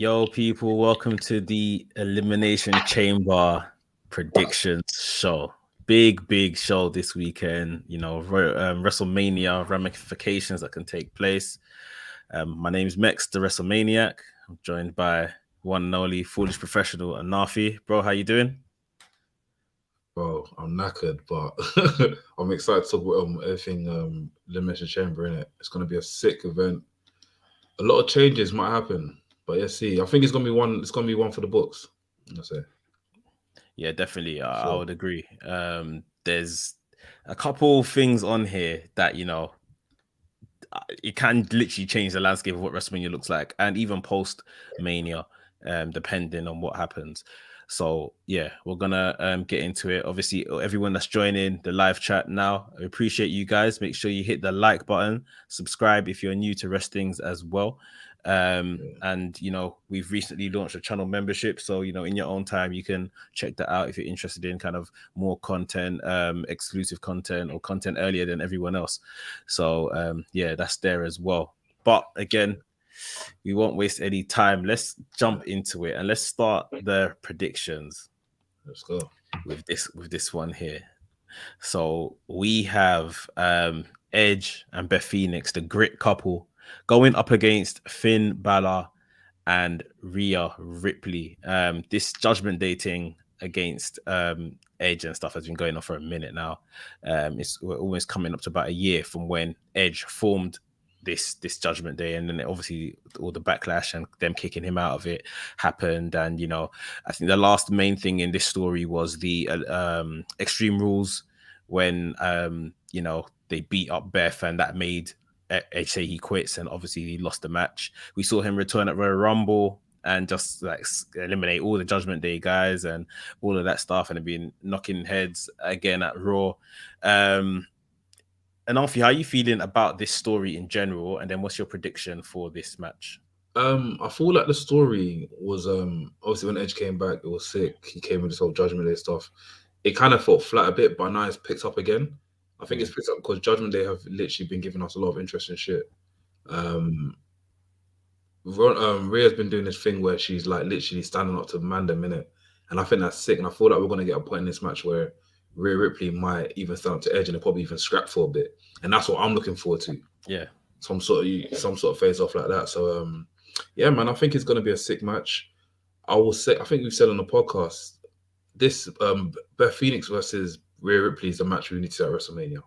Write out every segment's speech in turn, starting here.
Yo, people, welcome to the Elimination Chamber predictions show. Big show this weekend. WrestleMania ramifications that can take place. My name's Mex, the WrestleManiac. I'm joined by one and only Foolish Professional and Nafi. Bro, how you doing? Bro, I'm knackered, but I'm excited to talk about everything Elimination Chamber, innit? It's going to be a sick event. A lot of changes might happen, but let's see. I think it's going to be one. It's going to be one for the books. That's it. Yeah, definitely. I would agree. There's a couple things on here that, it can literally change the landscape of what WrestleMania looks like, and even post Mania, depending on what happens. So yeah, we're gonna get into it. Obviously, everyone that's joining the live chat now, I appreciate you guys. Make sure you hit the like button, subscribe if you're new to WrestHINGS as well. And we've recently launched a channel membership, so in your own time you can check that out if you're interested in kind of more content, exclusive content, or content earlier than everyone else. So yeah, that's there as well. But again, we won't waste any time. Let's jump into it and let's start the predictions. Let's go with this one here. So we have Edge and Beth Phoenix, the grit couple, going up against Finn Balor and Rhea Ripley. This Judgment Day thing against Edge and stuff has been going on for a minute now. We're almost coming up to about a year from when Edge formed this Judgment Day, and then obviously all the backlash and them kicking him out of it happened. And I think the last main thing in this story was the Extreme Rules, when they beat up Beth, and that made Edge say he quits, and obviously he lost the match. We saw him return at Royal Rumble and just like eliminate all the Judgment Day guys and all of that stuff, and have been knocking heads again at Raw. And Alfie, how are you feeling about this story in general? And then what's your prediction for this match? I feel like the story was obviously when Edge came back, it was sick. He came with this whole Judgment Day stuff. It kind of felt flat a bit, but now it's picked up again. I think it's picked up because Judgment Day have literally been giving us a lot of interesting shit. Rhea's been doing this thing where she's like literally standing up to Mandem in it, and I think that's sick. And I feel like we're gonna get a point in this match where Rhea Ripley might even stand up to Edge and they'll probably even scrap for a bit, and that's what I'm looking forward to. Yeah, some sort of face off like that. So yeah, man, I think it's gonna be a sick match. I will say, I think we've said on the podcast, this Beth Phoenix versus Rhea Ripley is the match we need to see at WrestleMania.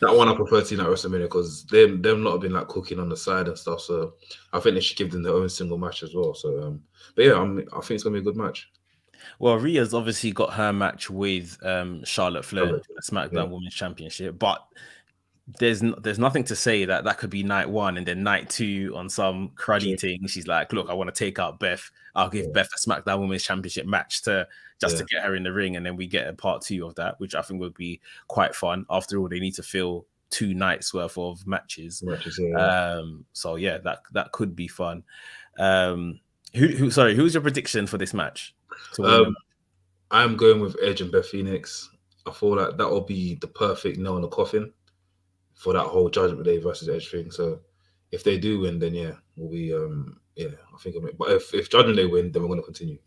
That one I prefer to see at WrestleMania because them lot have been like cooking on the side and stuff. So I think they should give them their own single match as well. So but yeah, I think it's gonna be a good match. Well, Rhea's obviously got her match with Charlotte Flair, SmackDown Women's Championship, but there's nothing to say that could be night one, and then night two on some cruddy thing, she's like, look, I want to take out Beth. I'll give Beth a SmackDown Women's Championship match to get her in the ring, and then we get a part two of that, which I think would be quite fun. After all, they need to fill 2 nights worth of matches. So yeah, that could be fun. Who's your prediction for this match? I'm going with Edge and Beth Phoenix. I feel like that will be the perfect nail in the coffin for that whole Judgment Day versus Edge thing. So if they do win, then yeah, we'll be I think. But if Judgment Day win, then we're going to continue.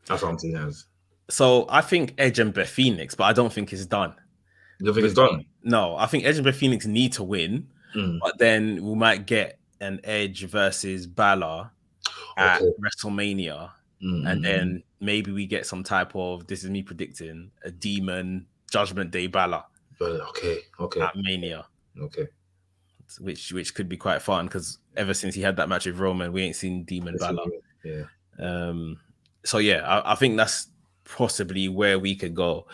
That's what I'm seeing as. So I think Edge and Beth Phoenix, but I don't think it's done. You don't think it's done? No, I think Edge and Beth Phoenix need to win, but then we might get an Edge versus Balor at WrestleMania, and then maybe we get some type of, this is me predicting, a Demon Judgment Day Balor. Okay. At Mania. Okay. Which could be quite fun, because ever since he had that match with Roman, we ain't seen Demon Balor. Yeah. So yeah, I think that's possibly where we could go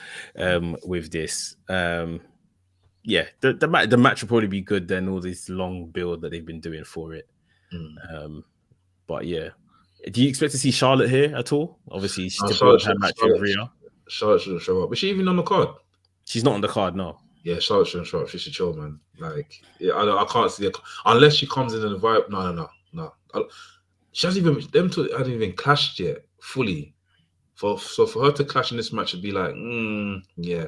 with this. Yeah, the match will probably be good then, all this long build that they've been doing for it. But yeah, do you expect to see Charlotte here at all? Obviously, she's to build her match with Rhea. Charlotte shouldn't show up. Is she even on the card? She's not on the card, no. Yeah, Charlotte shouldn't show up. She should chill, man. Like, yeah, I can't see it unless she comes in the vibe. No. She hasn't even, them two hadn't even clashed yet fully. For her to clash in this match would be like, yeah,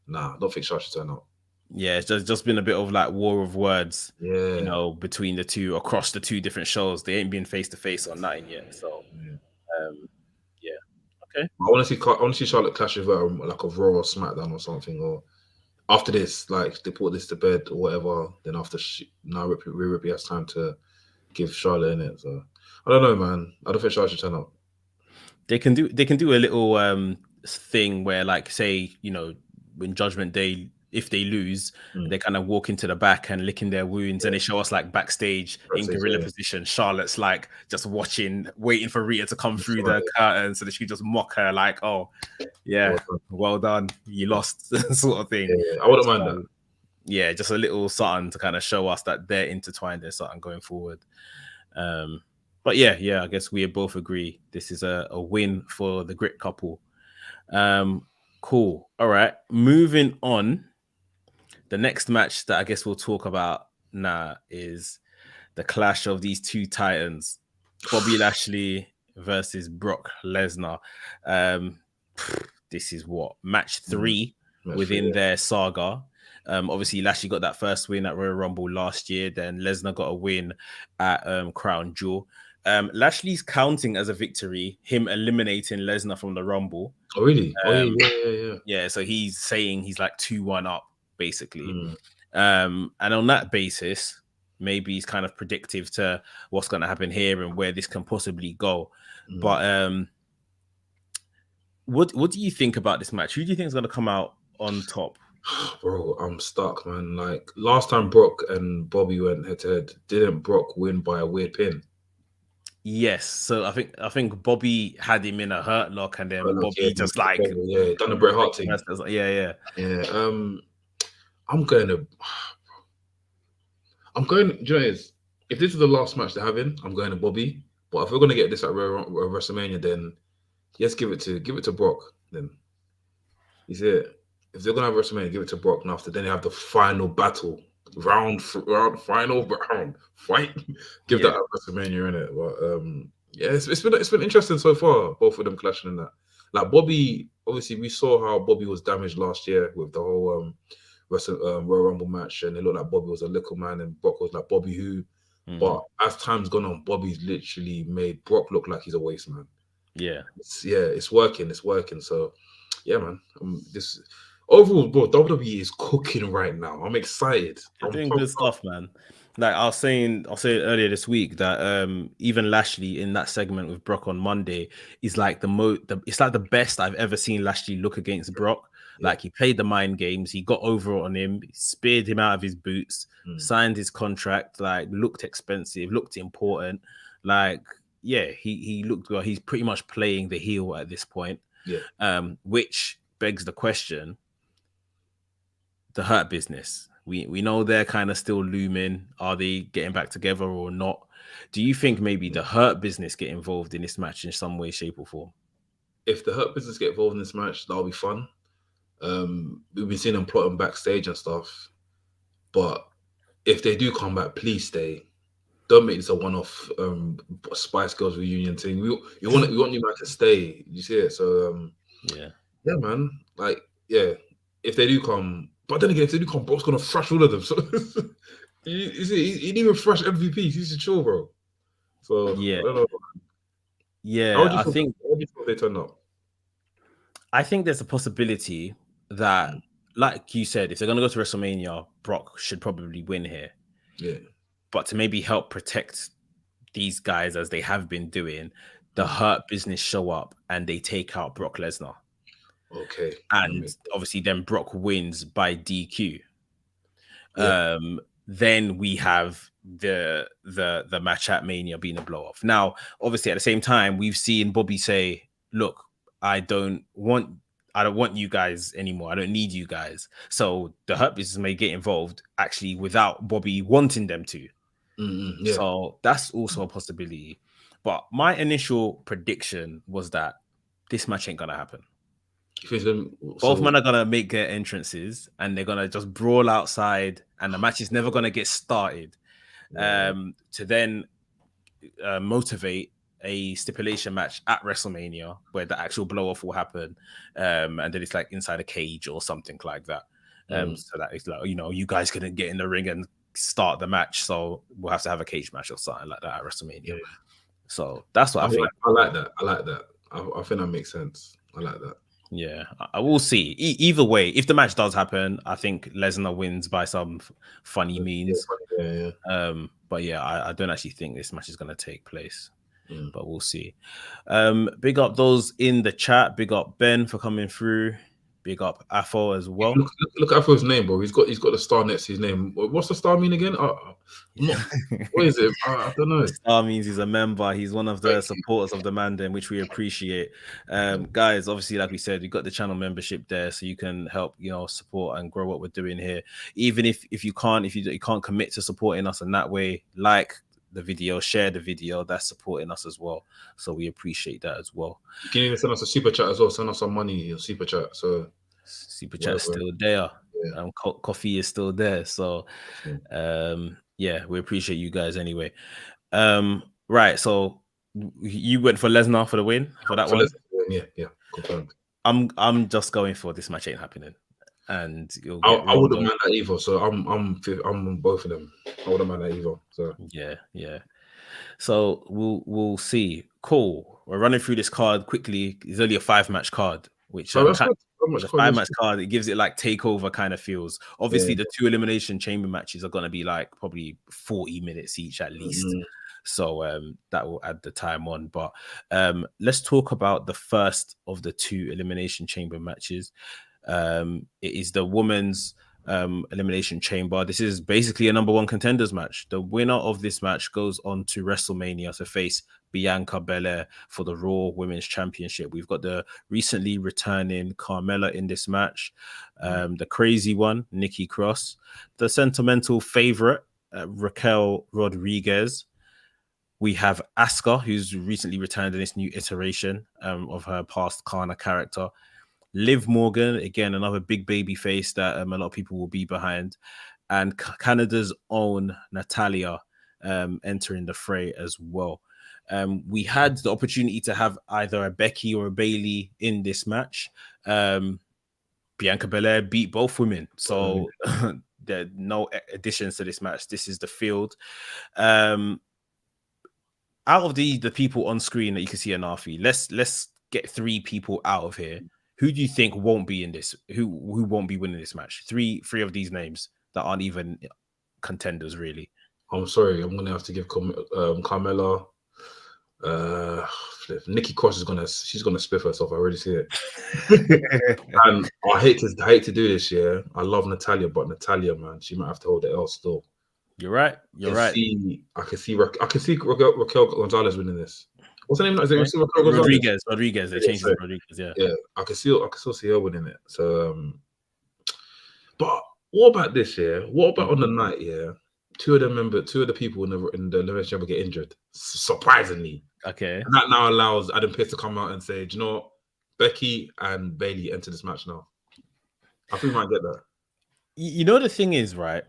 nah, I don't think Charlotte should turn up. Yeah, it's just been a bit of like war of words, Yeah. between the two across the two different shows. They ain't been face to face or nothing yet. So, Yeah. yeah, okay. I want to see. I want to see Charlotte clash with like a Raw or SmackDown or something. Or after this, like they put this to bed or whatever. Then after now, Rhea Ripley has time to give Charlotte in it. So I don't know, man. I don't think Charlotte should turn up. They can do a little thing where, like, say, when Judgment Day, if they lose, they kind of walk into the back and licking their wounds, and they show us like backstage in gorilla position. Charlotte's like just watching, waiting for Rhea to come through the curtain so that she can just mock her, like, "Oh, yeah, well done, you lost," sort of thing. Yeah, I wouldn't mind that. Yeah, just a little something to kind of show us that they're intertwined. There's something going forward. But yeah, I guess we both agree this is a win for the Grit couple. Cool. All right, moving on. The next match that I guess we'll talk about now is the clash of these two titans, Bobby Lashley versus Brock Lesnar. This is what match 3 within their saga. Obviously, Lashley got that first win at Royal Rumble last year. Then Lesnar got a win at Crown Jewel. Lashley's counting as a victory, him eliminating Lesnar from the Rumble. Oh, really? Yeah. Yeah, so he's saying he's like 2-1 up, basically. And on that basis, maybe he's kind of predictive to what's going to happen here and where this can possibly go. But what do you think about this match? Who do you think is going to come out on top? Bro, I'm stuck, man. Like last time Brock and Bobby went head to head, didn't Brock win by a weird pin? Yes, so I think Bobby had him in a hurt lock, and then Bobby just like done the Bret Hart thing. Yeah. I'm going. Do you know, if this is the last match they're having, I'm going to Bobby. But if we're gonna get this at WrestleMania, then yes, give it to Brock. Then you see it. If they're gonna have WrestleMania, give it to Brock, and after then they have the final battle, final fight. Give that at WrestleMania, innit? But yeah, it's been interesting so far. Both of them clashing in that. Like Bobby, obviously we saw how Bobby was damaged last year with the whole Royal Rumble match, and it looked like Bobby was a little man, and Brock was like Bobby who. But as time's gone on, Bobby's literally made Brock look like he's a waste man. Yeah, it's working. So yeah, man. This overall, bro, WWE is cooking right now. I'm excited. They're doing good stuff, man. Like I was saying earlier this week that even Lashley in that segment with Brock on Monday is like it's like the best I've ever seen Lashley look against Brock. Yeah. Like he played the mind games, he got over on him, he speared him out of his boots, signed his contract, like looked expensive, looked important. Like, yeah, he looked well. He's pretty much playing the heel at this point. Yeah. Which begs the question: the Hurt Business. We know they're kind of still looming. Are they getting back together or not? Do you think maybe the Hurt Business get involved in this match in some way, shape, or form? If the Hurt Business get involved in this match, that'll be fun. We've been seeing them plotting backstage and stuff. But if they do come back, please stay. Don't make this a one-off Spice Girls reunion thing. We want you man to stay. You see it? So yeah, man. Like, yeah, if they do come. But then again, if they do come, Brock's gonna thrash all of them. So you see, he didn't even thrash MVPs. He's chill, bro. So yeah, I don't know. Yeah, I think they turn up. I think there's a possibility that, like you said, if they're gonna go to WrestleMania, Brock should probably win here. Yeah. But to maybe help protect these guys as they have been doing, the Hurt Business show up and they take out Brock Lesnar. Okay. And obviously then Brock wins by DQ. Yeah. Then we have the match at Mania being a blow off. Now, obviously at the same time, we've seen Bobby say, look, I don't want you guys anymore. I don't need you guys. So the Hurt Business may get involved actually without Bobby wanting them to. Yeah. So that's also a possibility. But my initial prediction was that this match ain't gonna happen. Both men are gonna make their entrances and they're gonna just brawl outside, and the match is never gonna get started. To then motivate a stipulation match at WrestleMania where the actual blow off will happen, and then it's like inside a cage or something like that. So that it's like, you guys couldn't get in the ring and start the match, so we'll have to have a cage match or something like that at WrestleMania. Yeah. So that's what I think. I like that. I think that makes sense. I like that. Yeah, I will see. Either way, if the match does happen, I think Lesnar wins by some funny means. Yeah. But yeah, I don't actually think this match is going to take place. Mm. But we'll see. Big up those in the chat. Big up Ben for coming through. Big up Afo as well. Look at Afo's name, bro. He's got the star next to his name. What's the star mean again? What is it? I don't know. Star means he's a member. He's one of the supporters of the Mandem, which we appreciate. Guys, obviously, like we said, you got the channel membership there, so you can help, support and grow what we're doing here. Even if you can't commit to supporting us in that way, like the video, share the video, that's supporting us as well. So we appreciate that as well. You can even send us a super chat as well. Send us some money, your super chat. So super chat's still there. Yeah. Coffee is still there. So yeah, we appreciate you guys anyway. Right, so you went for Lesnar for the win for that one. Yeah, confirmed. I'm just going for this match ain't happening. And I wouldn't mind that either. So I'm on both of them. I wouldn't mind that either. So yeah. So we'll see. Cool. We're running through this card quickly. It's only a 5-match card, which a 5-match card. It gives it like takeover kind of feels. Obviously, the 2 elimination chamber matches are gonna be like probably 40 minutes each at least. So that will add the time on. But let's talk about the first of the 2 elimination chamber matches. It is the women's elimination chamber. This is basically a number 1 contenders match. The winner of this match goes on to WrestleMania to face Bianca Belair for the Raw Women's Championship. We've got the recently returning Carmella in this match, the crazy one, Nikki Cross, the sentimental favorite, Raquel Rodriguez. We have Asuka, who's recently returned in this new iteration of her past Kana character. Liv Morgan, again, another big baby face that a lot of people will be behind. And Canada's own Natalia entering the fray as well. We had the opportunity to have either a Becky or a Bayley in this match. Bianca Belair beat both women. So there are no additions to this match. This is the field. Out of the people on screen that you can see in our feed, let's get 3 people out of here. Who do you think won't be in this? Who won't be winning this match? Three of these names that aren't even contenders, really. I'm sorry, I'm gonna have to give Carmella. Nikki Cross she's gonna spiff herself. I already see it. And I hate to do this. Yeah, I love Natalia, but Natalia, man, she might have to hold the L still. You're right. I can see Raquel Gonzalez winning this. What's her name? Is it Rodriguez. They changed it to Rodriguez. Yeah. I can still see her winning it. So, but what about this? Yeah, what about on the night? Yeah, 2 of the people in the elimination chamber get injured. Surprisingly, okay. And that now allows Adam Pearce to come out and say, "Do you know what? Becky and Bayley enter this match now." I think we might get that. You know, the thing is, right?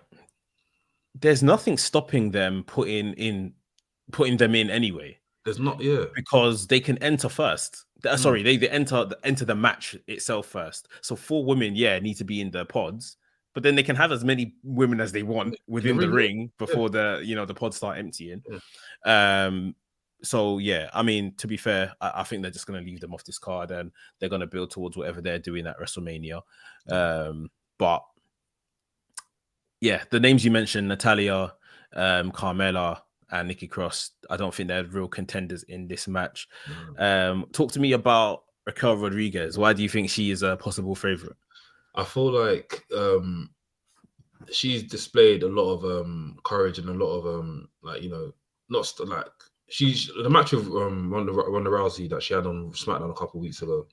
There's nothing stopping them putting them in anyway. There's not, yeah, because they can enter first. Sorry, they enter the match itself first. So 4 women, need to be in the pods, but then they can have as many women as they want within the ring before the pods start emptying. So yeah, I mean, to be fair, I think they're just going to leave them off this card and they're going to build towards whatever they're doing at WrestleMania. But yeah, the names you mentioned, Natalia, Carmella, and Nikki Cross, I don't think they're real contenders in this match. Talk to me about Raquel Rodriguez. Why do you think she is a possible favorite? I feel like she's displayed a lot of courage and a lot of she's the match with Ronda Rousey that she had on SmackDown a couple of weeks ago.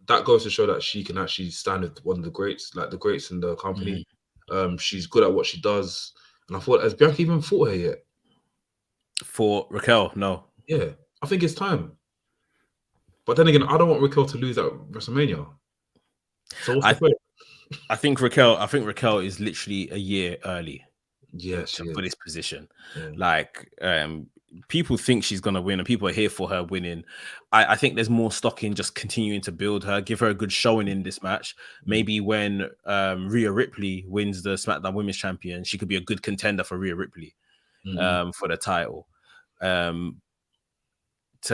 That goes to show that she can actually stand with one of the greats, like the greats in the company. She's good at what she does, and I thought, has Bianca even fought her yet? For Raquel, no. Yeah, I think it's time. But then again, I don't want Raquel to lose at WrestleMania. So what's the point? I think Raquel is literally a year early. Yes, for this position. Yeah. Like people think she's gonna win, and people are here for her winning. I think there's more stock in just continuing to build her, give her a good showing in this match. Maybe when Rhea Ripley wins the SmackDown Women's Champion, she could be a good contender for Rhea Ripley for the title. To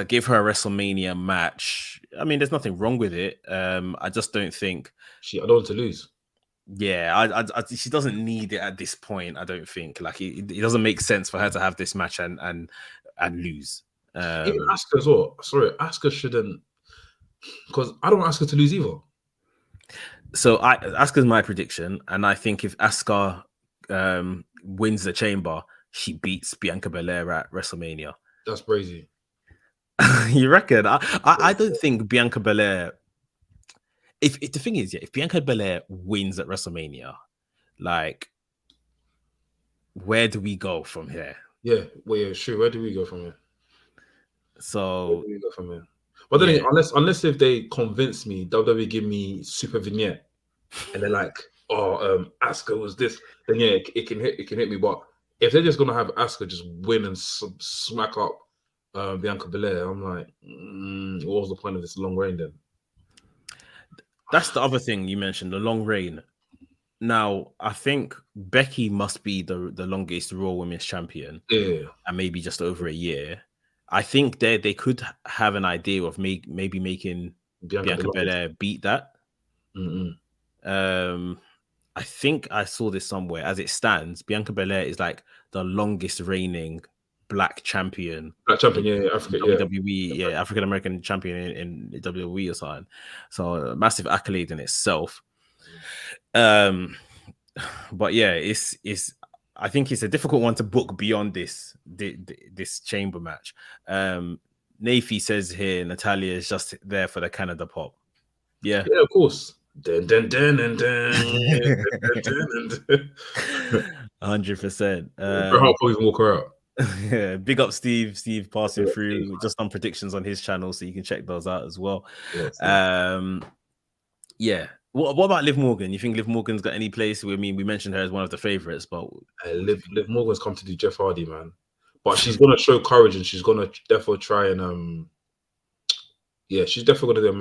give her a WrestleMania match, I mean, there's nothing wrong with it. I just don't think I don't want to lose. Yeah, she doesn't need it at this point. I don't think like it doesn't make sense for her to have this match and lose. Even Asuka as well. Sorry, Asuka shouldn't, because I don't want Asuka to lose either. So Asuka's my prediction, and I think if Asuka wins the Chamber, she beats Bianca Belair at WrestleMania. That's crazy. You reckon? I don't think Bianca Belair. If the thing is, if Bianca Belair wins at WrestleMania, like, where do we go from here? Yeah, well, yeah, sure. Where do we go from here? So, but then unless if they convince me, WWE give me super vignette, and they're like, Asuka was this, then yeah, it can hit me. But if they're just gonna have Asuka just win and smack up Bianca Belair, I'm like, what was the point of this long reign then? That's the other thing you mentioned, the long reign. Now, I think Becky must be the longest Raw Women's Champion. Yeah. And maybe just over a year. I think they could have an idea of maybe making Bianca Belair beat that. I think I saw this somewhere. As it stands, Bianca Belair is like the longest reigning black champion. WWE, African American champion in WWE or something. So a massive accolade in itself. But yeah, it's I think it's a difficult one to book beyond this chamber match. Nafi says here Natalia is just there for the Canada pop. Yeah, of course. 100%. I'll even walk her out. Yeah, big up Steve passing through, just on predictions on his channel, so you can check those out as well. Yeah. What about Liv Morgan? You think Liv Morgan's got any place? I mean, we mentioned her as one of the favorites, but Liv Morgan's come to do Jeff Hardy, man. But she's gonna show courage, and she's gonna therefore try and she's definitely gonna do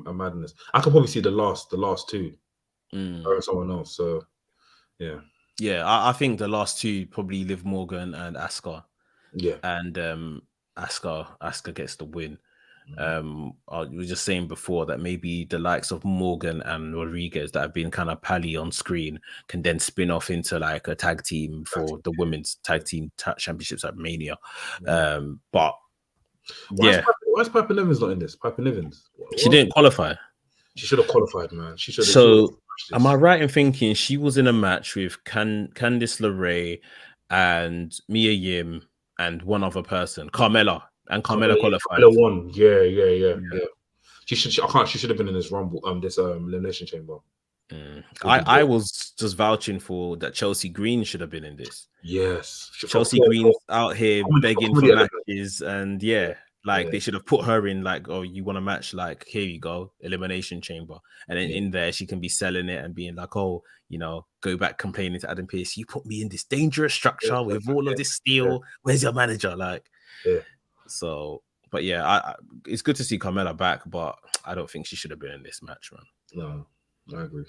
a madness. I could probably see the last two, or someone else. So yeah, I think the last two probably Liv Morgan and Asuka. Yeah, and Asuka gets the win. I was just saying before that maybe the likes of Morgan and Rodriguez that have been kind of pally on screen can then spin off into like a tag team for the women's tag team championships at Mania. But why is Piper Niven's not in this? Piper Niven's, she didn't qualify. She should have qualified, man. She should. So am I right in thinking she was in a match with Candice LeRae and Mia Yim and one other person, Carmella, and Carmella qualified. Carmella won. Yeah. She should have been in this Rumble, this Elimination Chamber. I was just vouching for that. Chelsea Green should have been in this. Yes, Chelsea Green's out here begging for matches, and they should have put her in. Like, oh, you want a match? Like, here you go, Elimination Chamber, and then in there she can be selling it and being like, oh, go back complaining to Adam Pearce. You put me in this dangerous structure with all of this steel. Where's your manager? Like, so. But yeah, it's good to see Carmella back, but I don't think she should have been in this match, man. No, I agree.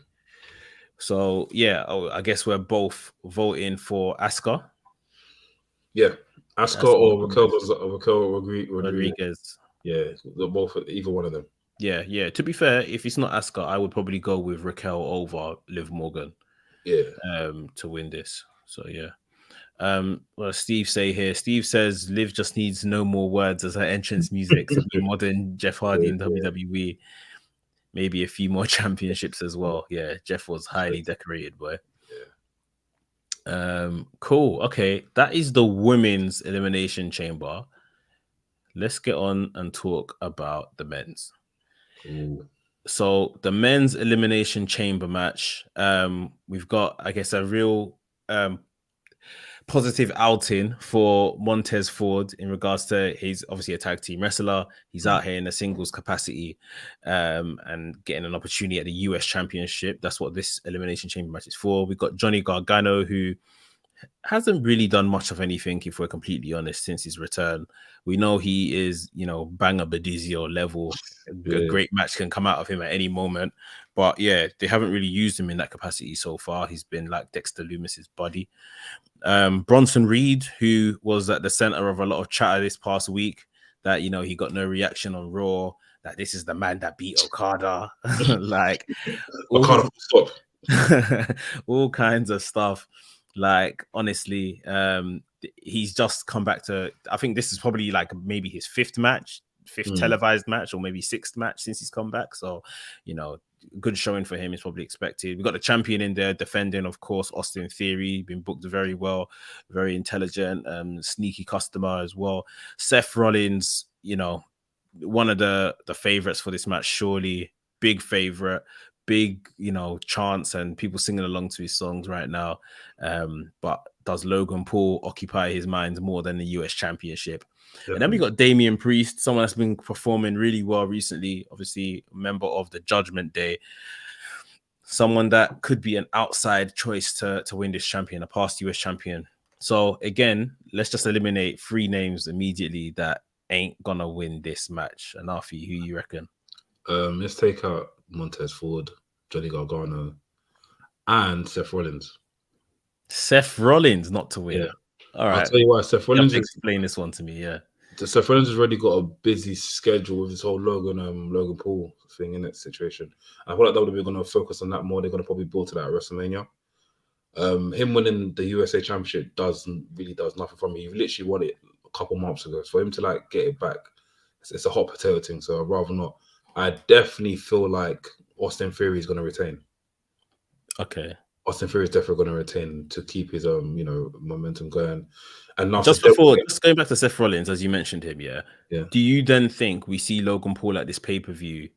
So yeah, I guess we're both voting for Asuka. Yeah, Asuka or Raquel Rodriguez. Yeah, they're both, either one of them. Yeah. To be fair, if it's not Asuka, I would probably go with Raquel over Liv Morgan. Yeah. To win this. So yeah. Well, Steve says Liv just needs no more words as her entrance music to be modern Jeff Hardy in WWE. Maybe a few more championships as well. Yeah, Jeff was highly decorated, boy. Yeah. Cool. Okay, that is the women's Elimination Chamber. Let's get on and talk about the men's. Ooh. So the men's Elimination Chamber match, we've got, I guess, a real positive outing for Montez Ford in regards to he's obviously a tag team wrestler. He's out here in a singles capacity and getting an opportunity at the US Championship. That's what this Elimination Chamber match is for. We've got Johnny Gargano, who hasn't really done much of anything, if we're completely honest, since his return. We know he is, banger Badizio level. A Yeah. great match can come out of him at any moment. But yeah, they haven't really used him in that capacity so far. He's been like Dexter Loomis's buddy. Bronson Reed, who was at the center of a lot of chatter this past week, that he got no reaction on Raw, that this is the man that beat Okada, like I all, can't stop. all kinds of stuff. Like, honestly, he's just come back to, I think this is probably like maybe his fifth televised match, or maybe sixth match since he's come back. So, good showing for him is probably expected. We got the champion in there defending, of course, Austin Theory, been booked very well, very intelligent, sneaky customer as well. Seth Rollins, one of the favorites for this match, surely, big favorite, big chants and people singing along to his songs right now. But does Logan Paul occupy his mind more than the US Championship? Definitely. And then we got Damian Priest, someone that's been performing really well recently, obviously a member of the Judgment Day, someone that could be an outside choice to win this champion, a past US champion. So again, let's just eliminate 3 names immediately that ain't gonna win this match. And Afi, who you reckon? Let's take out Montez Ford, Johnny Gargano, and Seth Rollins. Seth Rollins not to win. Yeah. All right. I'll tell you why. Seth Rollins explain this one to me. Yeah. Seth Rollins has already got a busy schedule with this whole Logan Paul thing in that situation. I feel like WWE are going to focus on that more. They're going to probably build to that at WrestleMania. Him winning the USA Championship does nothing for me. He literally won it a couple months ago. So for him to like get it back, it's a hot potato thing. So I'd rather not. I definitely feel like Austin Theory is going to retain. Okay. Austin Theory is definitely going to retain to keep his momentum going. And now just going back to Seth Rollins, as you mentioned him, yeah. Do you then think we see Logan Paul at this pay-per-view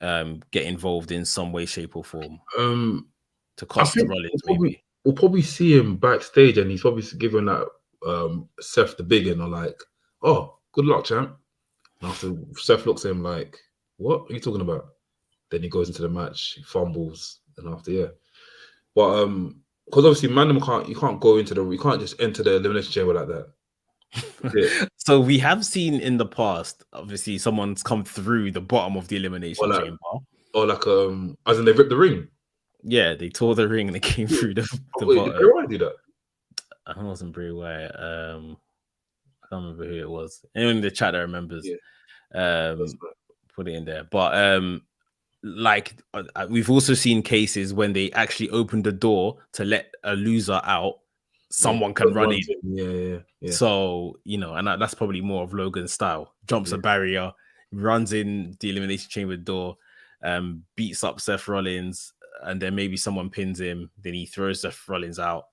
get involved in some way, shape, or form? To cost Rollins, maybe. We'll probably see him backstage, and he's probably giving that Seth the big one, or like, "Oh, good luck, champ." And after Seth looks at him like, "What are you talking about?" Then he goes into the match, he fumbles, and after but because obviously Mandem you can't just enter the elimination chamber like that. So we have seen in the past, obviously, someone's come through the bottom of the elimination chamber. Or like as in they ripped the ring. Yeah, they tore the ring and they came through the bottom. Did Bray Wyatt do that? I wasn't Bray Wyatt. I can't remember who it was. Anyone in the chat that remembers, put it in there. But we've also seen cases when they actually opened the door to let a loser out, someone can run in. Yeah. So, and that's probably more of Logan's style. Jumps a barrier, runs in the elimination chamber door, beats up Seth Rollins, and then maybe someone pins him. Then he throws Seth Rollins out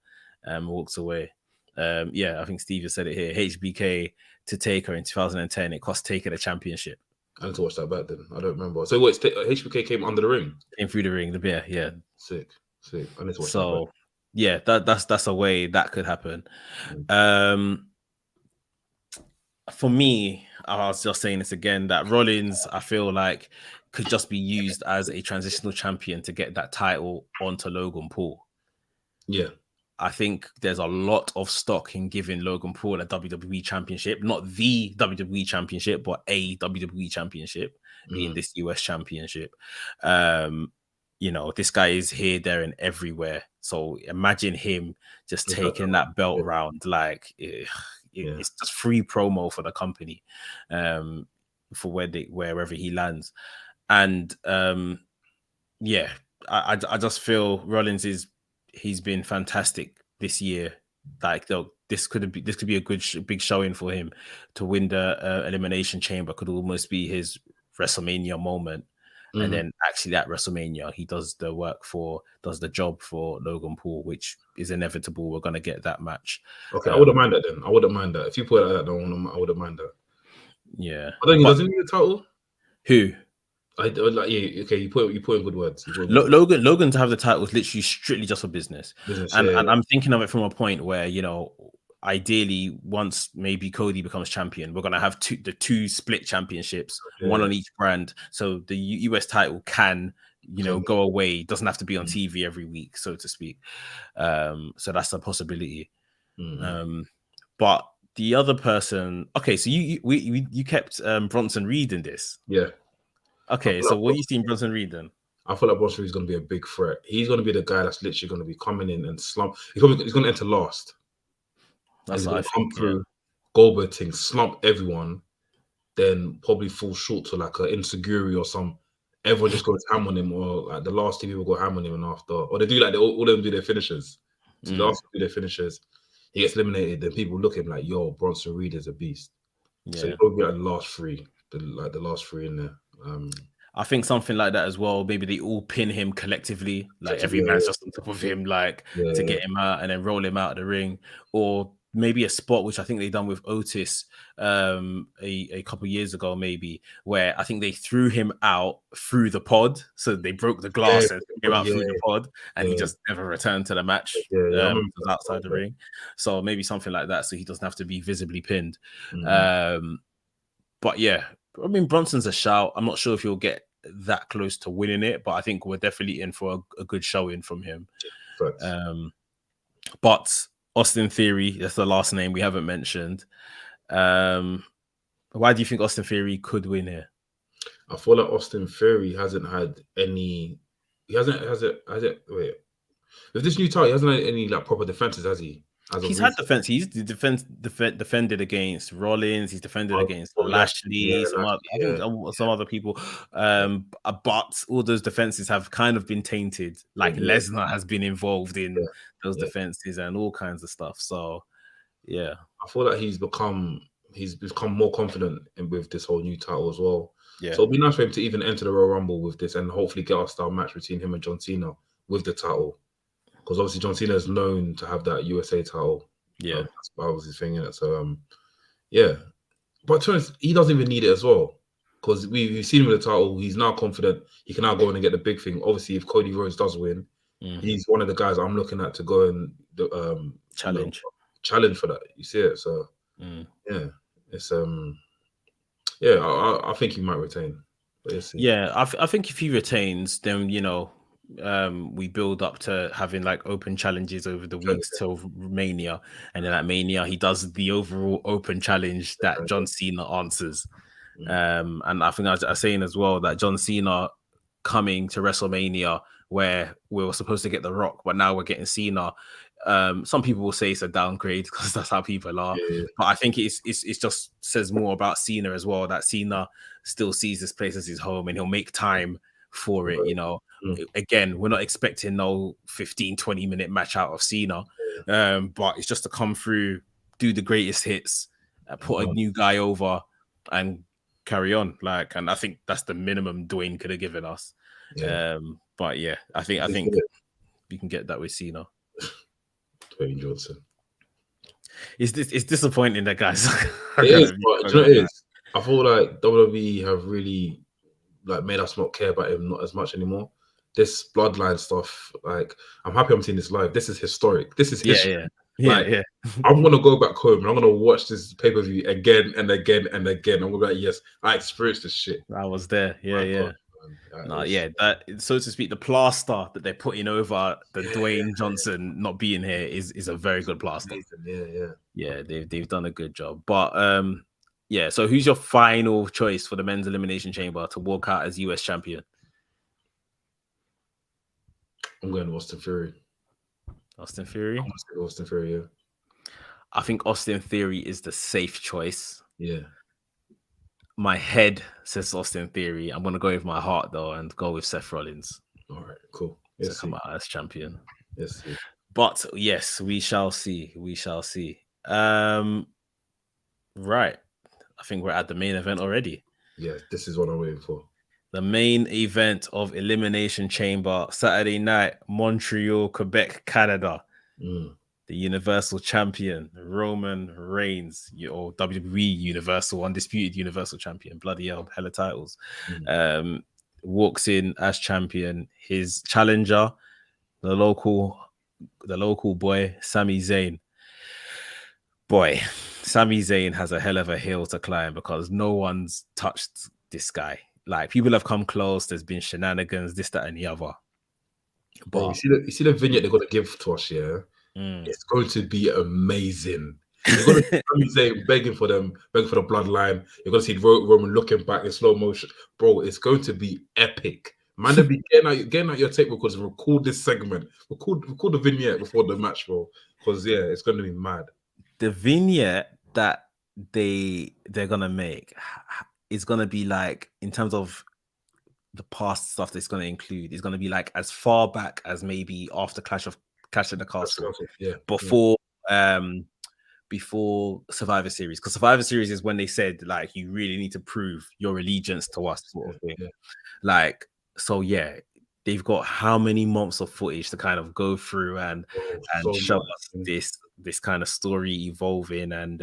and walks away. I think Steve has said it here. HBK to Taker in 2010. It cost Taker the championship. I need to watch that back then. I don't remember. So wait, HBK came under the ring? Came through the ring, the beer, yeah. Sick. I need to watch that back. So, yeah, that's a way that could happen. For me, I was just saying this again, that Rollins, I feel like, could just be used as a transitional champion to get that title onto Logan Paul. Yeah. I think there's a lot of stock in giving Logan Paul a WWE championship, not the WWE championship, but a WWE championship, being this US championship. This guy is here, there, and everywhere. So imagine him just taking that belt around. Like, it's just free promo for the company, for wherever he lands. And I just feel Rollins he's been fantastic this year. Like, this could be a good big showing for him to win the elimination chamber. Could almost be his WrestleMania moment. And then actually that WrestleMania, he does the job for Logan Paul, which is inevitable. We're going to get that match. Okay, I wouldn't mind that then. I wouldn't mind that. If you put it like that, I wouldn't mind that. Yeah. I think he doesn't need a title. Who? You put in good words. Logan to have the title is literally strictly just for business. And I'm thinking of it from a point where, ideally, once maybe Cody becomes champion, we're going to have the two split championships, one on each brand. So the US title can, go away. It doesn't have to be on TV every week, so to speak. So that's a possibility. But the other person, okay, so you kept Bronson Reed in this. Yeah. Okay, so what are you seeing Bronson Reed then? I feel like Bronson Reed is going to be a big threat. He's going to be the guy that's literally going to be coming in and slump. He's going to enter last. That's he's what going I to think. come through, Goldberg thing, slump everyone, then probably fall short to like an insecurity or some. Everyone just goes ham on him, or like the last two people go ham on him, and after, or they do like all of them do their finishers. So the last do their finishers, he gets eliminated. Then people look at him like, "Yo, Bronson Reed is a beast." Yeah. So he'll probably be like the last three, the last three in there. I think something like that as well. Maybe they all pin him collectively, like every man's just on top of him, like to get him out and then roll him out of the ring, or maybe a spot which I think they done with Otis a couple years ago, maybe, where I think they threw him out through the pod, so they broke the glass and threw him out through the pod, and he just never returned to the match. Was outside the ring, so maybe something like that, so he doesn't have to be visibly pinned. But yeah. I mean, Bronson's a shout. I'm not sure if he'll get that close to winning it, but I think we're definitely in for a good showing from him. But Austin Theory, that's the last name we haven't mentioned. Why do you think Austin Theory could win here? I feel like Austin Theory hasn't had any. He hasn't. Wait, with this new title, he hasn't had any like proper defenses, has he? He's had defense. He's defended against Rollins. He's defended against Lashley. Some other people. But all those defenses have kind of been tainted. Like Lesnar has been involved in those defenses and all kinds of stuff. So, yeah, I feel like he's become more confident with this whole new title as well. Yeah. So it'll be nice for him to even enter the Royal Rumble with this and hopefully get our style match between him and John Cena with the title. Because obviously John Cena is known to have that USA title. Yeah, that's was his thing in it. So yeah, but to be honest, he doesn't even need it as well. Because we've seen him with the title, he's now confident. He can now go in and get the big thing. Obviously, if Cody Rhodes does win, he's one of the guys I'm looking at to go and challenge for that. You see it, so yeah, it's I think he might retain. Yeah, I think if he retains, then we build up to having like open challenges over the weeks till Mania, and then at Mania he does the overall open challenge that John Cena answers. And I think I was saying as well that John Cena coming to WrestleMania, where we were supposed to get The Rock, but now we're getting Cena. Some people will say it's a downgrade because that's how people are. But I think it's just says more about Cena as well, that Cena still sees this place as his home and he'll make time for it. Again, we're not expecting no 15-20 minute match out of Cena, but it's just to come through, do the greatest hits, put a new guy over, and carry on. And I think that's the minimum Dwayne could have given us. But yeah, I think we can get that with Cena. Dwayne Johnson. It's disappointing that guys. It is, but do you know what it is? I feel like WWE have really made us not care about him not as much anymore. This bloodline stuff, I'm happy I'm seeing this live. This is historic. This is history. Yeah. I'm gonna go back home and I'm gonna watch this pay-per-view again and again and again. I'm gonna be like, yes, I experienced this shit. I was there. That, so to speak, the plaster that they're putting over the Dwayne Johnson not being here is a very good plaster. They've done a good job. But so who's your final choice for the men's elimination chamber to walk out as US champion? I'm going to Austin Theory. Austin Theory? I'm going to say Austin Theory, yeah. I think Austin Theory is the safe choice. Yeah. My head says Austin Theory. I'm going to go with my heart, though, and go with Seth Rollins. All right, cool. To come out as champion. Yes. But, yes, we shall see. Right. I think we're at the main event already. Yeah, this is what I'm waiting for. The main event of Elimination Chamber, Saturday night, Montreal, Quebec, Canada. The Universal Champion, Roman Reigns, or WWE Universal, Undisputed Universal Champion, bloody hell, hella titles. Walks in as champion. His challenger, the local boy, Sami Zayn. Boy, Sami Zayn has a hell of a hill to climb because no one's touched this guy. People have come close. There's been shenanigans, this, that, and the other. But you see the vignette they're gonna give to us, yeah. It's going to be amazing. You're going to see Sami Zayn begging for them, begging for the bloodline. You're going to see Roman looking back in slow motion. Bro, it's going to be epic. Man, they'll be getting out your tape records and record this segment. Record the vignette before the match, bro. Because, yeah, it's going to be mad. The vignette that they're going to make is going to be like, in terms of the past stuff that's going to include, is going to be like as far back as maybe after Clash of the Castle, before before Survivor Series, because Survivor Series is when they said like you really need to prove your allegiance to us, sort of thing. Like, so yeah, they've got how many months of footage to kind of go through and show us this kind of story evolving, and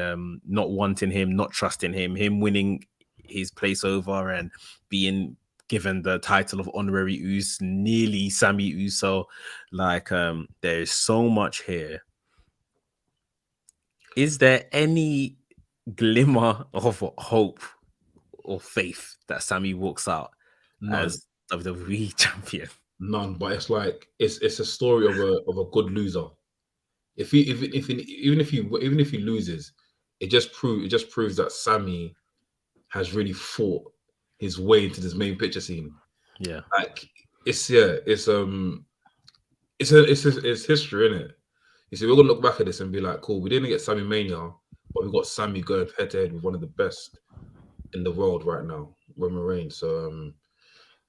not wanting him, not trusting him winning his place over and being given the title of honorary Uso, nearly Sami Uso. Like, there's so much here. Is there any glimmer of hope or faith that Sami walks out as WWE champion? None, but it's like it's a story of a good loser. Even if he loses, it just proves that Sami has really fought his way into this main picture scene. Yeah, like it's history, isn't it? You see, we're gonna look back at this and be like, cool, we didn't get Sami Mania, but we got Sami going head to head with one of the best in the world right now, Roman Reigns. So,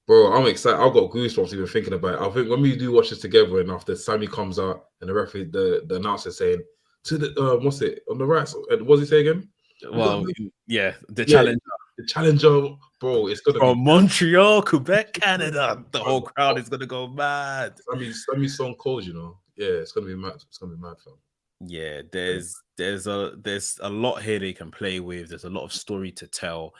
bro, I'm excited. I've got goosebumps even thinking about it. I think when we do watch this together, and after Sami comes out and the referee, the announcer saying to the what's it on the right? What does he say again? Well, yeah, the challenger. The challenger, bro, it's gonna from Montreal, Quebec, Canada. The whole crowd is gonna go mad. Sami's Stone Cold, you know. Yeah, it's gonna be mad. It's gonna be mad, fam. Yeah, there's a lot here they can play with. There's a lot of story to tell.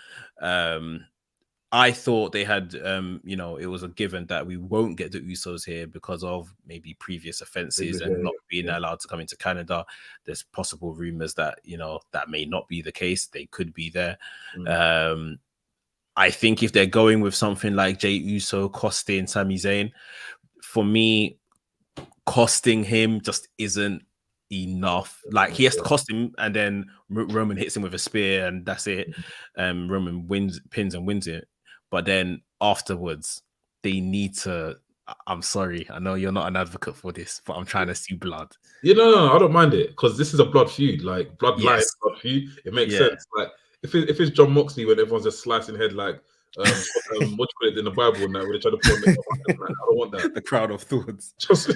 I thought they had, it was a given that we won't get the Usos here because of maybe previous offenses and not being allowed to come into Canada. There's possible rumors that, that may not be the case. They could be there. I think if they're going with something like Jey Uso costing Sami Zayn, for me, costing him just isn't enough. Like, he has to cost him, and then Roman hits him with a spear, and that's it. Roman pins and wins it. But then afterwards, they need to. I'm sorry, I know you're not an advocate for this, but I'm trying to see blood. Yeah, no, I don't mind it, because this is a blood feud, like bloodline blood feud. It makes sense. Like, if it's John Moxley when everyone's just slicing head like what you call it in the Bible and that, where they try to put on I don't want that. The crowd of thorns. Just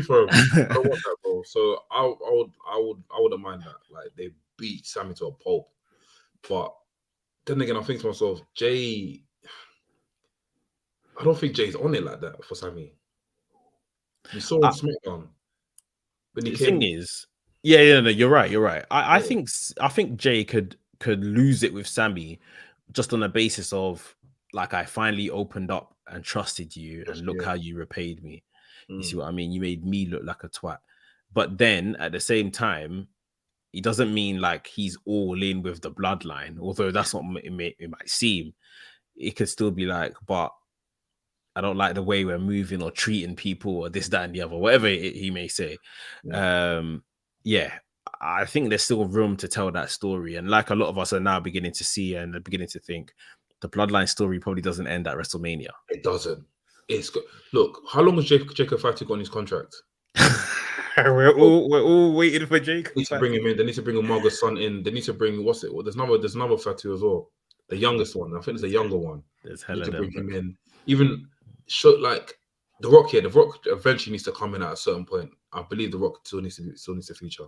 for him. I don't want that, bro. So I wouldn't mind that. Like, they beat Sami to a pulp. But then again, I think to myself, I don't think Jay's on it like that for Sami. You saw on SmackDown when he came. The thing is, no, you're right. I think Jay could lose it with Sami just on the basis of, like, I finally opened up and trusted you, and look how you repaid me. You see what I mean? You made me look like a twat. But then at the same time, it doesn't mean like he's all in with the bloodline, although that's what it might seem. It could still be like, but I don't like the way we're moving or treating people, or this, that, and the other, whatever he may say. I think there's still room to tell that story. And like a lot of us are now beginning to see and beginning to think, the bloodline story probably doesn't end at WrestleMania. It doesn't. It's good. Look, how long has Jacob Fatu got on his contract? we're all waiting for Jacob. They need to bring him in. They need to bring Marga's son in. They need to bring there's another Fatu as well. The youngest one. I think it's the younger one. There's hella to bring him in. Even like The Rock here. The Rock eventually needs to come in at a certain point. I believe The Rock still needs to feature,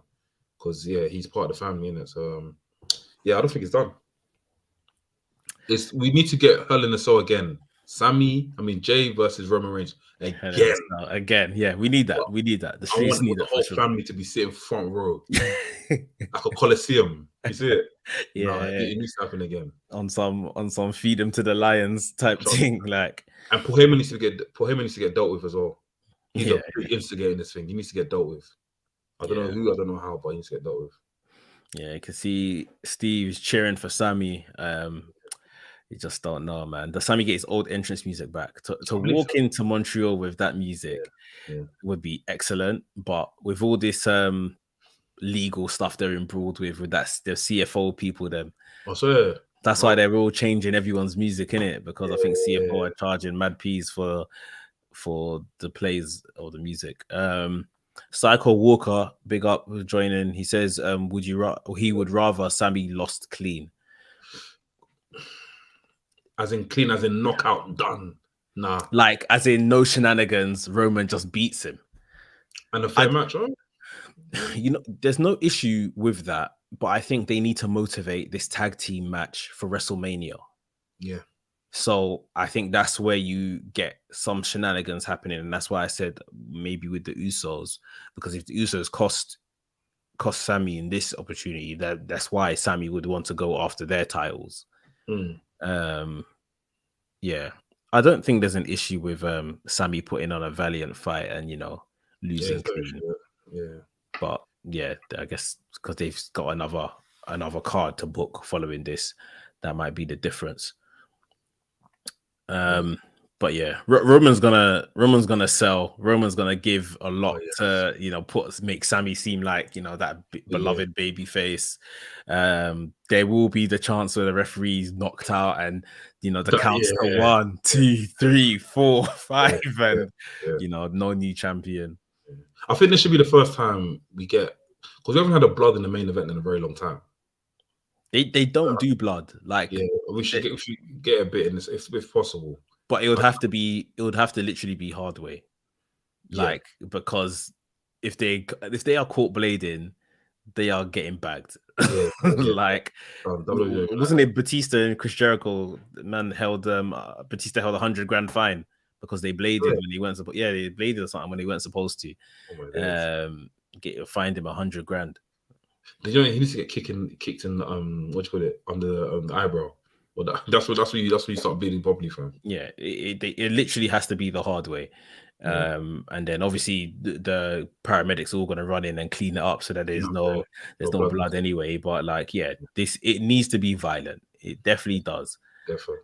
because he's part of the family, innit? So I don't think it's done. We need to get Hell in a Cell again. Jay versus Roman Reigns again. Yeah, we need that. The streets need the whole family to be sitting front row, like a coliseum. You see it? It needs to happen again. On some feed them to the lions type thing, like. And Paul Heyman needs to get dealt with as well. He's a big instigator in this thing. He needs to get dealt with. I don't know who, I don't know how, but he needs to get dealt with. Yeah, you can see Steve's cheering for Sami. You just don't know, man. Does Sammy get his old entrance music back? To I believe walk so. into Montreal with that music Yeah. would be excellent. But with all this legal stuff they're embroiled with that the CFO people, them. Oh, so That's why they're all changing everyone's music in it, because I think CFO yeah. are charging mad peas for the plays or the music. Psycho Walker, big up for joining. He says, he would rather Sammy lost clean. As in clean, as in knockout, done. Nah. Like, as in no shenanigans, Roman just beats him. And a fair match, right? You know, there's no issue with that, but I think they need to motivate this tag team match for WrestleMania. Yeah. So I think that's where you get some shenanigans happening, and that's why I said maybe with the Usos, because if the Usos cost Sammy in this opportunity, that's why Sammy would want to go after their titles. Yeah, I don't think there's an issue with Sammy putting on a valiant fight and losing clean. Yeah, but yeah, I guess because they've got another card to book following this, that might be the difference. But yeah, Roman's gonna sell. Roman's gonna give a lot to make Sammy seem like that beloved baby face. There will be the chance where the referee's knocked out and the counts to 1, 2, 3, 4, 5, and no new champion. I think this should be the first time we get, because we haven't had a blood in the main event in a very long time. They don't do blood. Like, we should get a bit in this if possible. But it would have to literally be hard way. Like, because if they are caught blading, they are getting bagged. Like, wasn't it Batista and Chris Jericho? Man held Batista held $100,000 fine because they bladed when they weren't supposed. Yeah, they bladed or something when they weren't supposed to. Fined him $100,000. Did you know he needs to get kicked in what do you call it, under the eyebrow? Well, that's when you start bleeding properly from. Yeah, it literally has to be the hard way. And then obviously the paramedics are all going to run in and clean it up so that there's no blood anyway. But like, it needs to be violent. It definitely does. Definitely.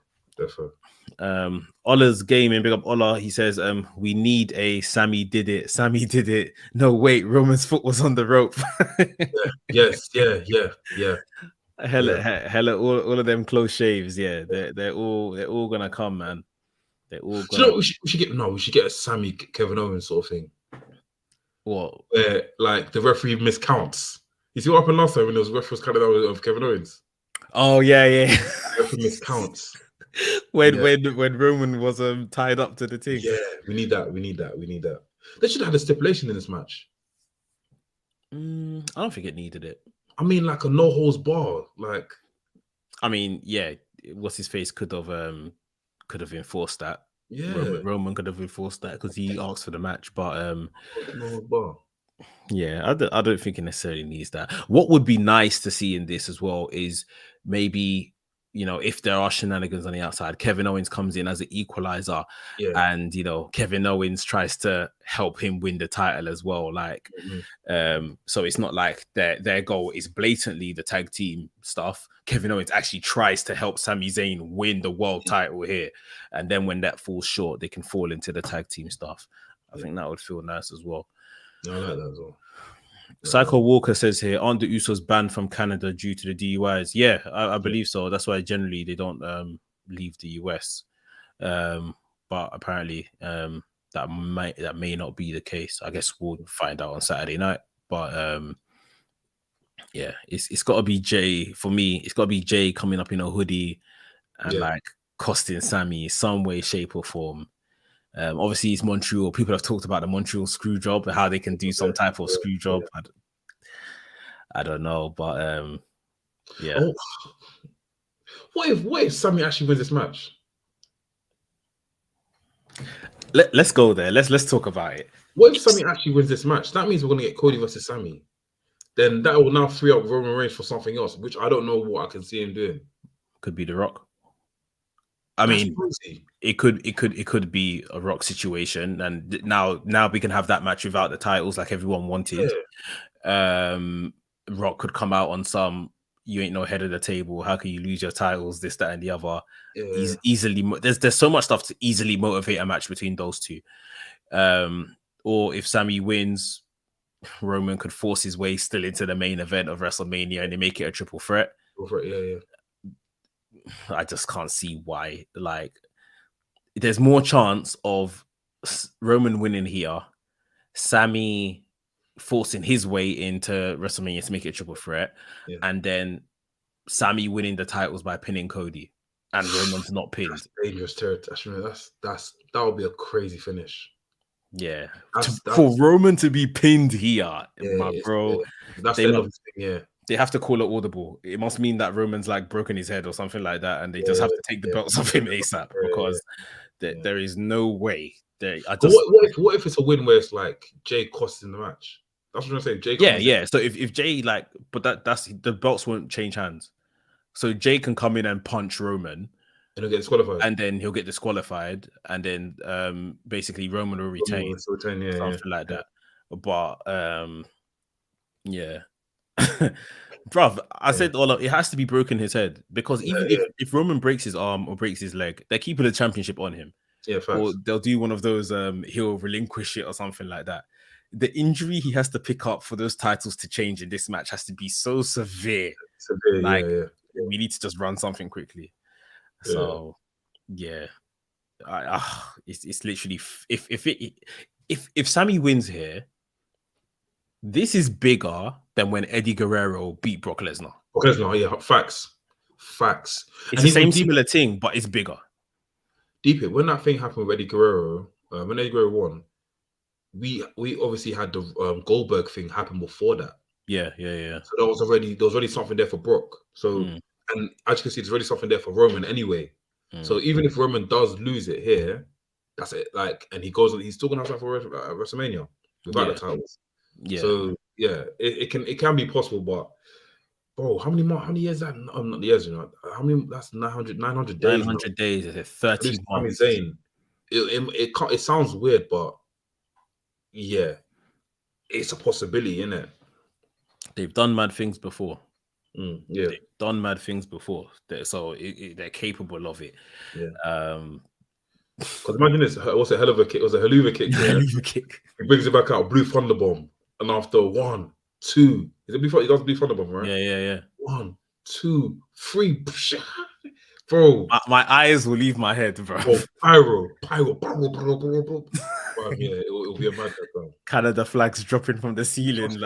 Ola's gaming, big up Ola. He says, we need a Sammy did it. No, wait, Roman's foot was on the rope. Yeah. Hella, all of them close shaves. Yeah, they're all gonna come, man. They're all gonna. We should get a Sammy Kevin Owens sort of thing. What? Where like the referee miscounts. You see what happened last time when there was referees counted out of Kevin Owens? Oh yeah. The referee miscounts. when Roman was tied up to the thing. Yeah, we need that. They should have had a stipulation in this match. I don't think it needed it. I mean, like a no holds bar. Like, I mean, yeah, what's his face could have enforced that. Yeah, Roman could have enforced that because he asked for the match. But no holds bar. Yeah, I don't think it necessarily needs that. What would be nice to see in this as well is maybe, if there are shenanigans on the outside, Kevin Owens comes in as an equalizer, and Kevin Owens tries to help him win the title as well. Like, so it's not like their goal is blatantly the tag team stuff. Kevin Owens actually tries to help Sami Zayn win the world title here, and then when that falls short, they can fall into the tag team stuff. I think that would feel nice as well. I like that as well. Psycho Walker says here, aren't the Usos banned from Canada due to the DUIs? Yeah, I believe so. That's why generally they don't leave the US. But apparently that may not be the case. I guess we'll find out on Saturday night. But yeah, it's got to be Jay for me. It's got to be Jay coming up in a hoodie and like costing Sammy some way, shape, or form. Obviously, it's Montreal. People have talked about the Montreal screw job and how they can do some type of screw job. I don't know, but yeah. Oh, what if Sammy actually wins this match? Let's go there. Let's talk about it. What if Sammy actually wins this match? That means we're gonna get Cody versus Sammy. Then that will now free up Roman Reigns for something else, which I don't know what I can see him doing. Could be The Rock. I mean, it could be a Rock situation, and now we can have that match without the titles like everyone wanted. Rock could come out on some you ain't no head of the table. How can you lose your titles? This, that, and the other. Yeah. Easily, there's so much stuff to easily motivate a match between those two. Or if Sammy wins, Roman could force his way still into the main event of WrestleMania and they make it a triple threat. Yeah. I just can't see why. Like, there's more chance of Roman winning here, Sammy forcing his way into WrestleMania to make it a triple threat, and then Sammy winning the titles by pinning Cody, and Roman's not pinned. That's dangerous territory. That would be a crazy finish. Yeah, for Roman to be pinned here, my bro. That's the other thing. They have to call it audible. It must mean that Roman's like broken his head or something like that, and they just have to take the belts off him ASAP because there is no way. What if it's a win where it's like Jay costs in the match? That's what I'm saying. Jay. Yeah. So if Jay that's the belts won't change hands. So Jay can come in and punch Roman, and he'll get disqualified, and then he'll get disqualified, and then basically Roman will retain, something like that. But yeah. Bruv, I said it has to be broken his head because even if Roman breaks his arm or breaks his leg, they're keeping the championship on him. Yeah, facts. Or they'll do one of those he'll relinquish it or something like that. The injury he has to pick up for those titles to change in this match has to be so severe. We need to just run something quickly. So it's literally if Sammy wins here, this is bigger than when Eddie Guerrero beat Brock Lesnar. Facts. It's the same similar thing, but it's bigger. Deep it. When that thing happened with Eddie Guerrero, when Eddie Guerrero won, we obviously had the Goldberg thing happen before that. Yeah. So there was already something there for Brock. So and as you can see, there's already something there for Roman anyway. So even if Roman does lose it here, that's it. Like, and he's still gonna have for WrestleMania without the titles. Yeah. So it can be possible, but bro, how many years that? Not the years, how many? That's 900 days. 900 days is 30 months. It sounds weird, but yeah, it's a possibility, isn't it? They've done mad things before. They've done mad things before, so they're capable of it. Because imagine this, what's a hell of a kick? It was a haluva kick. Haluva kick. He brings it back out, blue thunderbomb, and after 1, 2, is it blue? He does blue thunderbomb, right? Yeah. 1, 2, 3, bro. My eyes will leave my head, bro. Pyro. It'll be a mad thing. Canada flags dropping from the ceiling,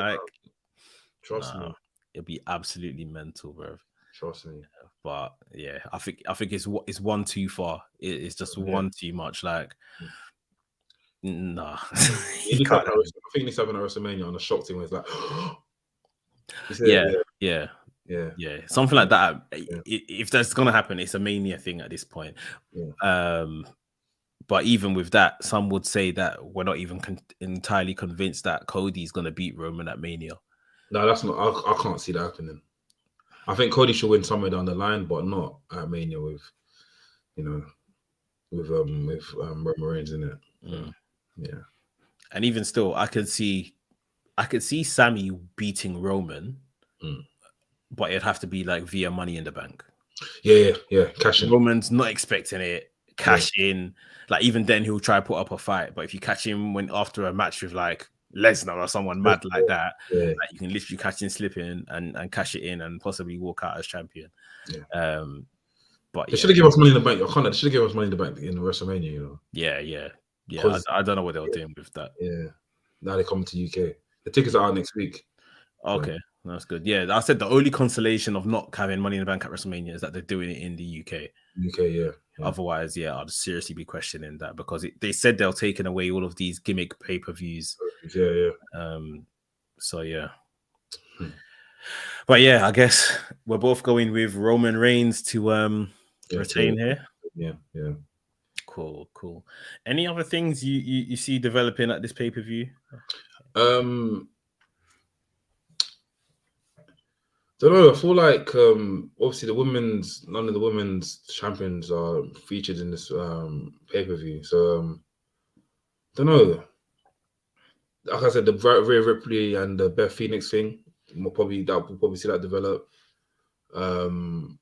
Trust me. It'll be absolutely mental, bro. Trust me. But yeah, I think it's one too far. It's just one too much. Like, nah. I think he's having a WrestleMania on a shock thing where it's like, yeah, something like that. If that's gonna happen, it's a Mania thing at this point. But even with that, some would say that we're not even entirely convinced that Cody's gonna beat Roman at Mania. No, that's not. I can't see that happening. I think Cody should win somewhere down the line, but not at Mania with Roman Reigns in it. Yeah. And even still, I could see Sammy beating Roman, but it'd have to be like via Money in the Bank. Yeah. Cash in. Roman's not expecting it. Cash in. Like, even then, he'll try to put up a fight. But if you catch him after a match with like Lesnar or someone mad like that, like, you can literally catch him slipping and cash it in and possibly walk out as champion. But they should have given us Money in the Bank. They should have given us Money in the Bank in WrestleMania. Yeah. I don't know what they're doing with that. Yeah. Now they're coming to UK. The tickets are out next week. Okay, that's good. Yeah, I said the only consolation of not having Money in the Bank at WrestleMania is that they're doing it in the UK. Yeah. Otherwise, I'd seriously be questioning that because they said they're taking away all of these gimmick pay-per-views. Yeah. So yeah. But yeah, I guess we're both going with Roman Reigns to retain here. Yeah. Cool. Any other things you see developing at this pay-per-view? Don't know. I feel like obviously none of the women's champions are featured in this pay-per-view. So don't know. Like I said, the Rhea Ripley and the Beth Phoenix thing, we'll probably see that develop. And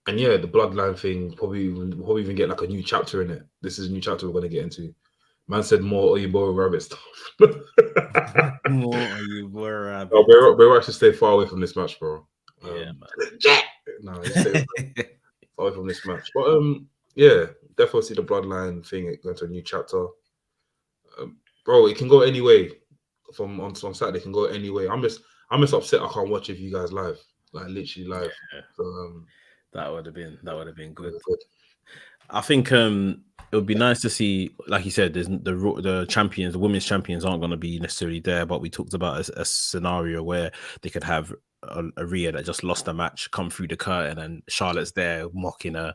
yeah, the bloodline thing probably even get like a new chapter in it. This is a new chapter we're gonna get into. Man said more Oyinbo rabbit stuff. More you were No, rabbit. Bray Wyatt should stay far away from this match, bro. Yeah, No, he stay man. far away from this match. But yeah, definitely see the bloodline thing going to a new chapter. Bro, it can go any way. From on Saturday, it can go any way. I'm just upset I can't watch it for you guys live, like literally live. Yeah. So that would have been good. good. I think it would be nice to see, like you said, there's the champions, the women's champions aren't going to be necessarily there, but we talked about a scenario where they could have a Rhea that just lost a match come through the curtain and Charlotte's there mocking her.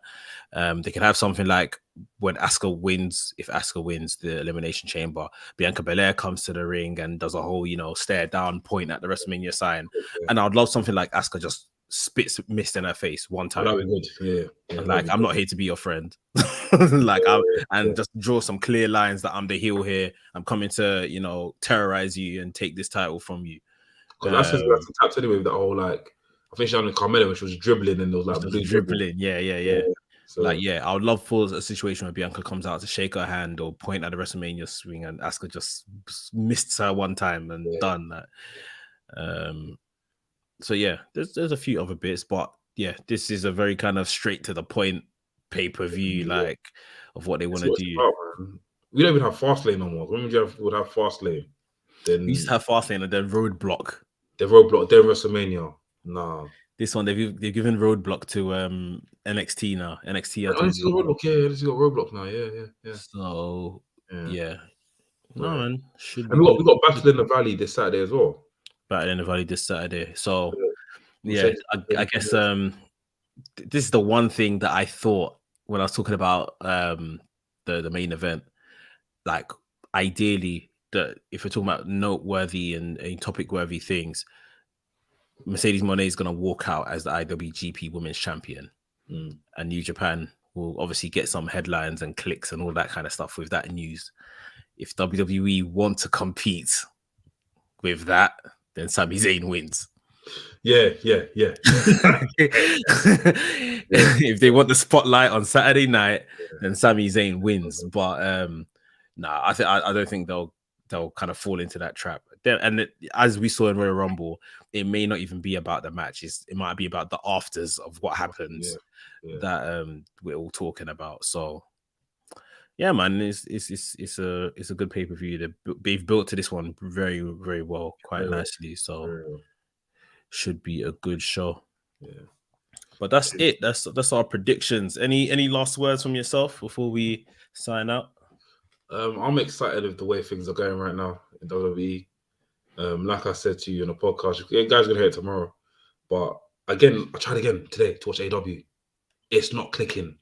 They could have something like when Asuka wins, if Asuka wins the Elimination Chamber, Bianca Belair comes to the ring and does a whole, stare down, point at the WrestleMania sign. Yeah. And I'd love something like Asuka just spits mist in her face one time. That'd be good. Yeah. Like, I'm not here to be your friend. Just draw some clear lines that I'm the heel here. I'm coming to, terrorize you and take this title from you. Because that's tapped anyway with that whole I think she had Carmella when she was dribbling and there was blue dribbling. Yeah. So, I would love for a situation where Bianca comes out to shake her hand or point at the WrestleMania swing and Asuka just missed her one time and done that. So yeah, there's a few other bits, but yeah, this is a very kind of straight to the point pay-per-view, of what they want to do. We don't even have Fastlane no more. When would have Fastlane? Then we used to have Fastlane and then Roadblock. The Roadblock, then WrestleMania. Nah. This one they've given Roadblock to NXT now. NXT. I just got Roadblock. Yeah, I just got Roadblock now. Yeah. So yeah. No man, should be. And we got Battle in the Valley this Saturday as well. Battle in the Valley this Saturday. So I guess this is the one thing that I thought when I was talking about the main event. Like ideally, if we're talking about noteworthy and topic-worthy things, Mercedes Moné is going to walk out as the IWGP Women's Champion, and New Japan will obviously get some headlines and clicks and all that kind of stuff with that news. If WWE want to compete with that, then Sami Zayn wins. Yeah. If they want the spotlight on Saturday night, then Sami Zayn wins. But I don't think they'll kind of fall into that trap. And as we saw in Royal Rumble, it may not even be about the matches. It might be about the afters of what happens that we're all talking about. So yeah, man, it's a good pay-per-view. They've built to this one very, very well, quite nicely. So should be a good show. Yeah. But that's it. That's our predictions. Any last words from yourself before we sign out? I'm excited with the way things are going right now in WWE. Like I said to you in the podcast, you guys are gonna hear it tomorrow. But again, I tried again today to watch AW. It's not clicking.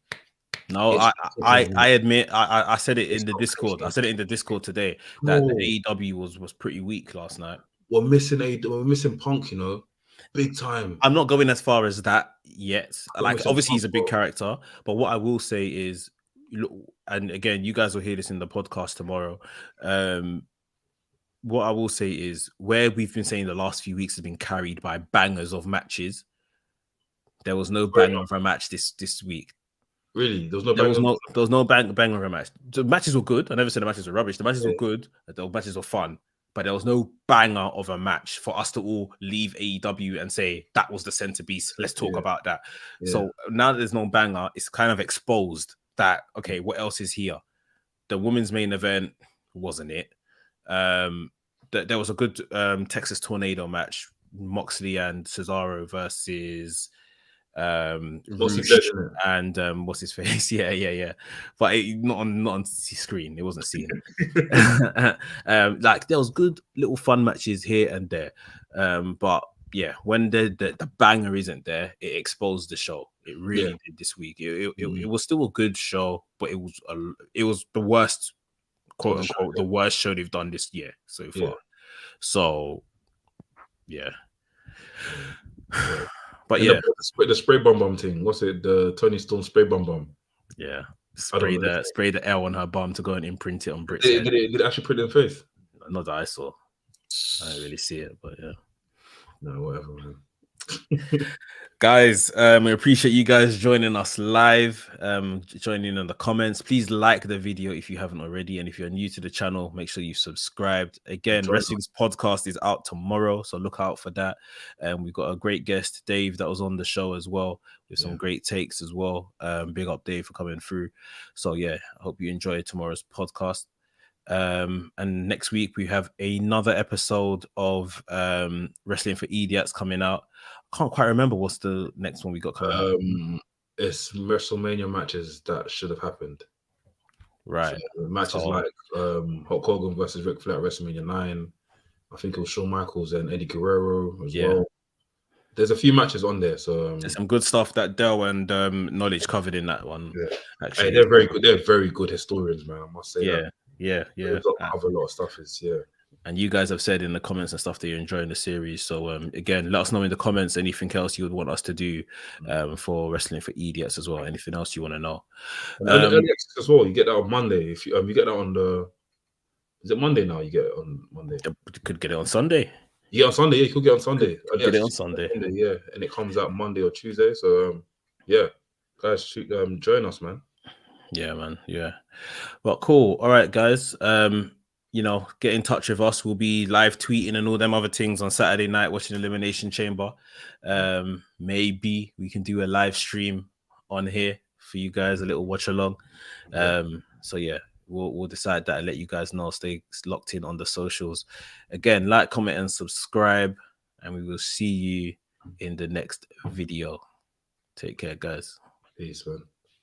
No, I admit I said it in the Discord. Clicking. I said it in the Discord today that the AEW was pretty weak last night. We're missing We're missing Punk, big time. I'm not going as far as that yet. Obviously he's a big character, but what I will say is, and again, you guys will hear this in the podcast tomorrow. What I will say is, where we've been saying the last few weeks has been carried by bangers of matches. There was no banger of a match this week. Really? There was no banger of a match. The matches were good. I never said the matches were rubbish. The matches were good. The matches were fun. But there was no banger of a match for us to all leave AEW and say, that was the centerpiece. Let's talk about that. Yeah. So now that there's no banger, it's kind of exposed that, okay, what else is here? The women's main event wasn't it. There was a good Texas Tornado match. Moxley and Cesaro versus Roosh and what's his face? Yeah. But not on screen. It wasn't seen. There was good little fun matches here and there. But yeah, when the banger isn't there, it exposed the show. It really did this week. It was still a good show, but it was the worst, quote unquote, the worst show they've done this year so far. Yeah. So yeah. But and the spray bomb thing. What's it? The Tony Storm spray bomb. Yeah, spray the L on her bum to go and imprint it on Brit's head. Did it actually print it in the face? Not that I saw. I didn't really see it, but yeah. No, whatever, man. Guys, we appreciate you guys joining us live, joining in the comments. Please like the video if you haven't already, and if you're new to the channel, make sure you've subscribed. Again, Wrestling's podcast is out tomorrow, so look out for that. We've got a great guest, Dave, that was on the show as well, with some great takes as well. Big up Dave for coming through. So yeah, I hope you enjoy tomorrow's podcast. And next week we have another episode of Wrestling for Idiots coming out. I can't quite remember what's the next one we got coming out. It's WrestleMania matches that should have happened. Right. So matches like Hulk Hogan versus Ric Flair at WrestleMania 9. I think it was Shawn Michaels and Eddie Guerrero as well. There's a few matches on there, so there's some good stuff that Del and Knowledge covered in that one. Yeah. Actually, hey, they're very good. They're very good historians, man. I must say that. Yeah. Cover a lot of stuff And you guys have said in the comments and stuff that you're enjoying the series. So again, let us know in the comments anything else you would want us to do for Wrestling for Idiots as well. Anything else you want to know? Early access as well. You get that on Monday. If you get that on the, is it Monday now? You get it on Monday. You could get it on Sunday. Yeah, on Sunday. Yeah, you could get it on Sunday. Get it on Sunday. Yeah, and it comes out Monday or Tuesday. So yeah, guys, join us, man. Yeah, man. Yeah. Well, cool. All right, guys. You know, get in touch with us. We'll be live tweeting and all them other things on Saturday night watching Elimination Chamber. Maybe we can do a live stream on here for you guys, a little watch along. So yeah, we'll decide that and let you guys know. Stay locked in on the socials. Again, like, comment, and subscribe, and we will see you in the next video. Take care, guys. Peace, man.